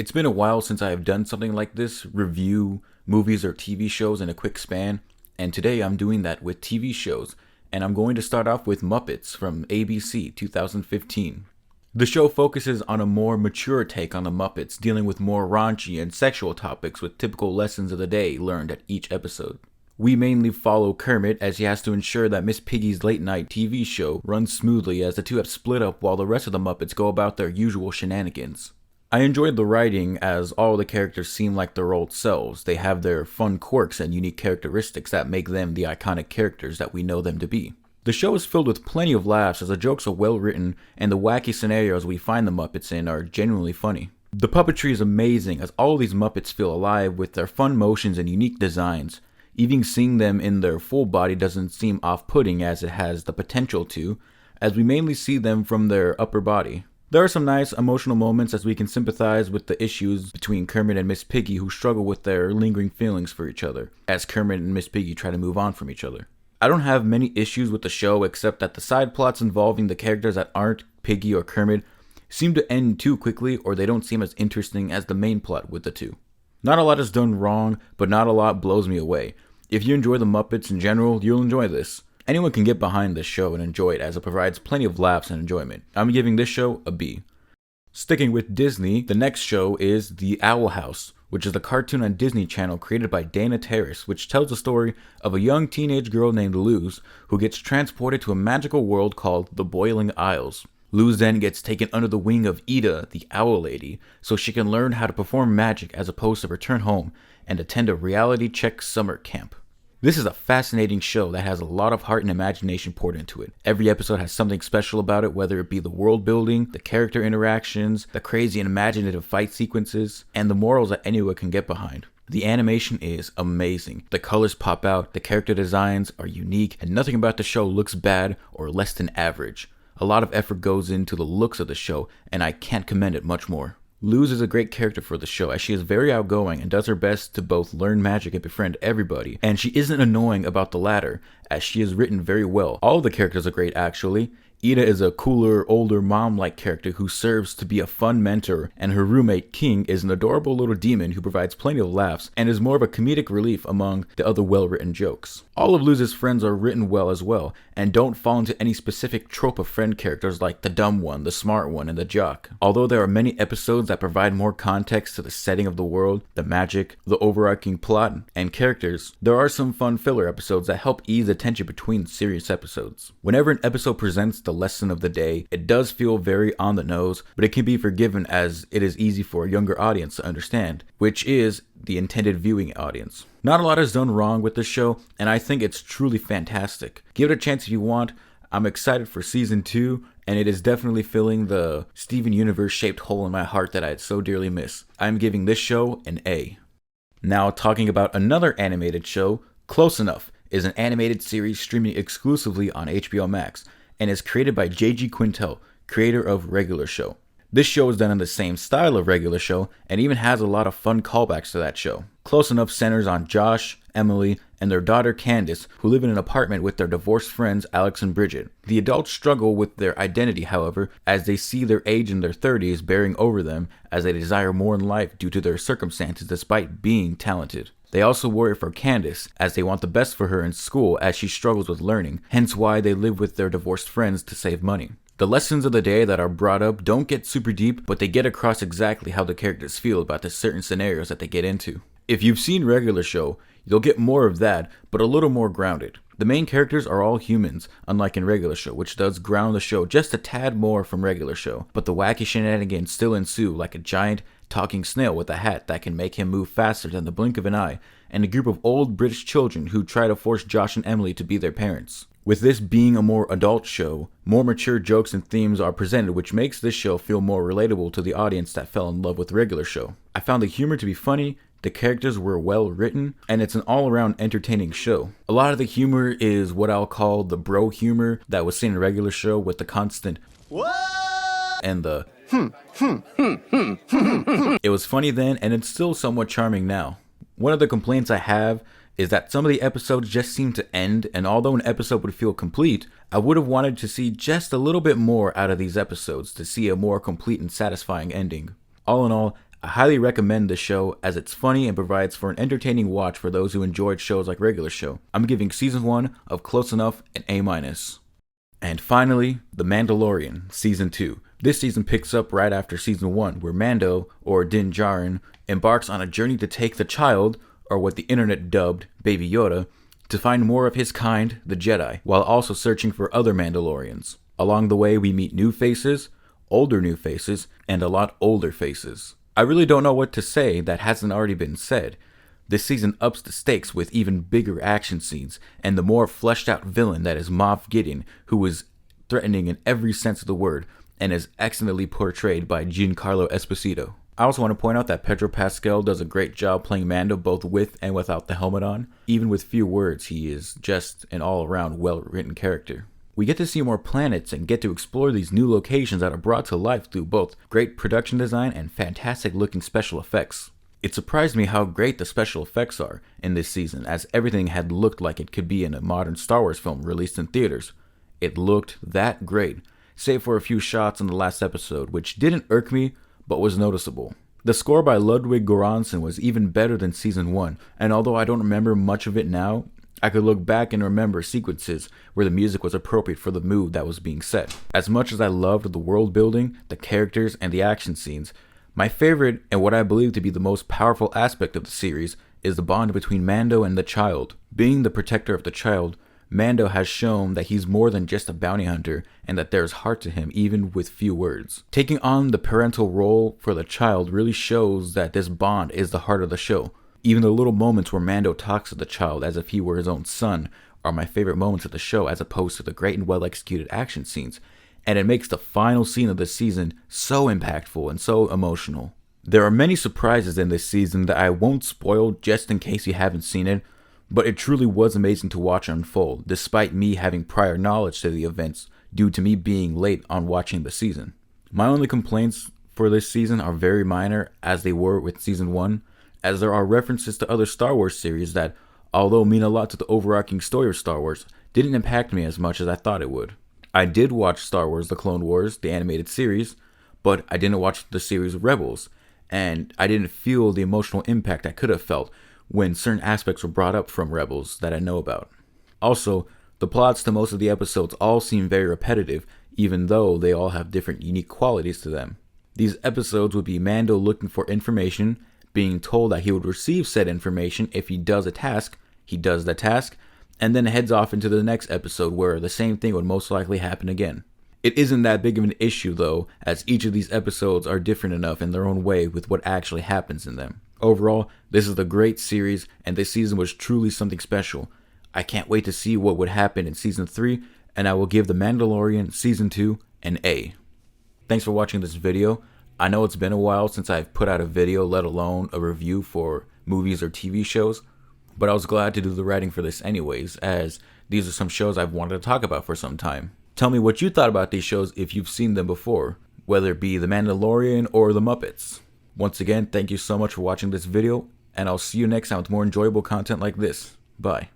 It's been a while since I have done something like this, review movies or TV shows in a quick span, and today I'm doing that with TV shows, and I'm going to start off with Muppets from ABC 2015. The show focuses on a more mature take on the Muppets, dealing with more raunchy and sexual topics with typical lessons of the day learned at each episode. We mainly follow Kermit as he has to ensure that Miss Piggy's late night TV show runs smoothly as the two have split up while the rest of the Muppets go about their usual shenanigans. I enjoyed the writing as all the characters seem like their old selves. They have their fun quirks and unique characteristics that make them the iconic characters that we know them to be. The show is filled with plenty of laughs as the jokes are well written and the wacky scenarios we find the Muppets in are genuinely funny. The puppetry is amazing as all of these Muppets feel alive with their fun motions and unique designs. Even seeing them in their full body doesn't seem off-putting as it has the potential to, as we mainly see them from their upper body. There are some nice emotional moments as we can sympathize with the issues between Kermit and Miss Piggy who struggle with their lingering feelings for each other, as Kermit and Miss Piggy try to move on from each other. I don't have many issues with the show except that the side plots involving the characters that aren't Piggy or Kermit seem to end too quickly or they don't seem as interesting as the main plot with the two. Not a lot is done wrong, but not a lot blows me away. If you enjoy the Muppets in general, you'll enjoy this. Anyone can get behind this show and enjoy it as it provides plenty of laughs and enjoyment. I'm giving this show a B. Sticking with Disney, the next show is The Owl House, which is a cartoon on Disney Channel created by Dana Terrace, which tells the story of a young teenage girl named Luz who gets transported to a magical world called the Boiling Isles. Luz then gets taken under the wing of Ida, the Owl Lady, so she can learn how to perform magic as opposed to return home and attend a reality check summer camp. This is a fascinating show that has a lot of heart and imagination poured into it. Every episode has something special about it, whether it be the world building, the character interactions, the crazy and imaginative fight sequences, and the morals that anyone can get behind. The animation is amazing. The colors pop out, the character designs are unique, and nothing about the show looks bad or less than average. A lot of effort goes into the looks of the show, and I can't commend it much more. Luz is a great character for the show as she is very outgoing and does her best to both learn magic and befriend everybody, and she isn't annoying about the latter as she is written very well. All of the characters are great actually. Ida is a cooler, older mom-like character who serves to be a fun mentor, and her roommate King is an adorable little demon who provides plenty of laughs and is more of a comedic relief among the other well-written jokes. All of Luz's friends are written well as well, and don't fall into any specific trope of friend characters like the dumb one, the smart one, and the jock. Although there are many episodes that provide more context to the setting of the world, the magic, the overarching plot, and characters, there are some fun filler episodes that help ease the tension between serious episodes. Whenever an episode presents the lesson of the day, it does feel very on the nose, but it can be forgiven as it is easy for a younger audience to understand, which is the intended viewing audience. Not a lot is done wrong with this show, and I think it's truly fantastic. Give it a chance if you want. I'm excited for season 2, and it is definitely filling the Steven Universe-shaped hole in my heart that I so dearly miss. I'm giving this show an A. Now talking about another animated show, Close Enough is an animated series streaming exclusively on HBO Max, and is created by J.G. Quintel, creator of Regular Show. This show is done in the same style of Regular Show, and even has a lot of fun callbacks to that show. Close Enough centers on Josh, Emily, and their daughter Candace, who live in an apartment with their divorced friends Alex and Bridget. The adults struggle with their identity, however, as they see their age in their 30s bearing over them as they desire more in life due to their circumstances despite being talented. They also worry for Candace, as they want the best for her in school as she struggles with learning, hence why they live with their divorced friends to save money. The lessons of the day that are brought up don't get super deep, but they get across exactly how the characters feel about the certain scenarios that they get into. If you've seen Regular Show, you'll get more of that, but a little more grounded. The main characters are all humans, unlike in Regular Show, which does ground the show just a tad more from Regular Show, but the wacky shenanigans still ensue like a giant talking snail with a hat that can make him move faster than the blink of an eye, and a group of old British children who try to force Josh and Emily to be their parents. With this being a more adult show, more mature jokes and themes are presented, which makes this show feel more relatable to the audience that fell in love with Regular Show. I found the humor to be funny, the characters were well written, and it's an all-around entertaining show. A lot of the humor is what I'll call the bro humor that was seen in Regular Show with the constant "what?" and the It was funny then, and it's still somewhat charming now. One of the complaints I have is that some of the episodes just seem to end, and although an episode would feel complete, I would have wanted to see just a little bit more out of these episodes to see a more complete and satisfying ending. All in all, I highly recommend this show as it's funny and provides for an entertaining watch for those who enjoyed shows like regular show. I'm giving season 1 of Close Enough an A-. And finally, The Mandalorian, season 2. This season picks up right after season 1, where Mando, or Din Djarin, embarks on a journey to take the child, or what the internet dubbed Baby Yoda, to find more of his kind, the Jedi, while also searching for other Mandalorians. Along the way, we meet new faces, older new faces, and a lot older faces. I really don't know what to say that hasn't already been said. This season ups the stakes with even bigger action scenes, and the more fleshed out villain that is Moff Gideon, who is threatening in every sense of the word, and is excellently portrayed by Giancarlo Esposito. I also want to point out that Pedro Pascal does a great job playing Mando both with and without the helmet on. Even with few words, he is just an all-around well-written character. We get to see more planets and get to explore these new locations that are brought to life through both great production design and fantastic looking special effects. It surprised me how great the special effects are in this season, as everything had looked like it could be in a modern Star Wars film released in theaters. It looked that great, save for a few shots in the last episode, which didn't irk me, but was noticeable. The score by Ludwig Göransson was even better than season 1, and although I don't remember much of it now, I could look back and remember sequences where the music was appropriate for the mood that was being set. As much as I loved the world building, the characters, and the action scenes, my favorite and what I believe to be the most powerful aspect of the series is the bond between Mando and the child. Being the protector of the child, Mando has shown that he's more than just a bounty hunter and that there's heart to him even with few words. Taking on the parental role for the child really shows that this bond is the heart of the show. Even the little moments where Mando talks to the child as if he were his own son are my favorite moments of the show, as opposed to the great and well executed action scenes, and it makes the final scene of the season so impactful and so emotional. There are many surprises in this season that I won't spoil just in case you haven't seen it, but it truly was amazing to watch unfold, despite me having prior knowledge to the events due to me being late on watching the season. My only complaints for this season are very minor, as they were with season 1, as there are references to other Star Wars series that, although mean a lot to the overarching story of Star Wars, didn't impact me as much as I thought it would. I did watch Star Wars The Clone Wars, the animated series, but I didn't watch the series Rebels, and I didn't feel the emotional impact I could have felt when certain aspects were brought up from Rebels that I know about. Also, the plots to most of the episodes all seem very repetitive, even though they all have different unique qualities to them. These episodes would be Mando looking for information, being told that he would receive said information if he does a task, he does the task, and then heads off into the next episode where the same thing would most likely happen again. It isn't that big of an issue though, as each of these episodes are different enough in their own way with what actually happens in them. Overall, this is a great series, and this season was truly something special. I can't wait to see what would happen in season 3, and I will give The Mandalorian season 2 an A. Thanks for watching this video. I know it's been a while since I've put out a video, let alone a review for movies or TV shows, but I was glad to do the writing for this anyways, as these are some shows I've wanted to talk about for some time. Tell me what you thought about these shows if you've seen them before, whether it be The Mandalorian or The Muppets. Once again, thank you so much for watching this video, and I'll see you next time with more enjoyable content like this. Bye.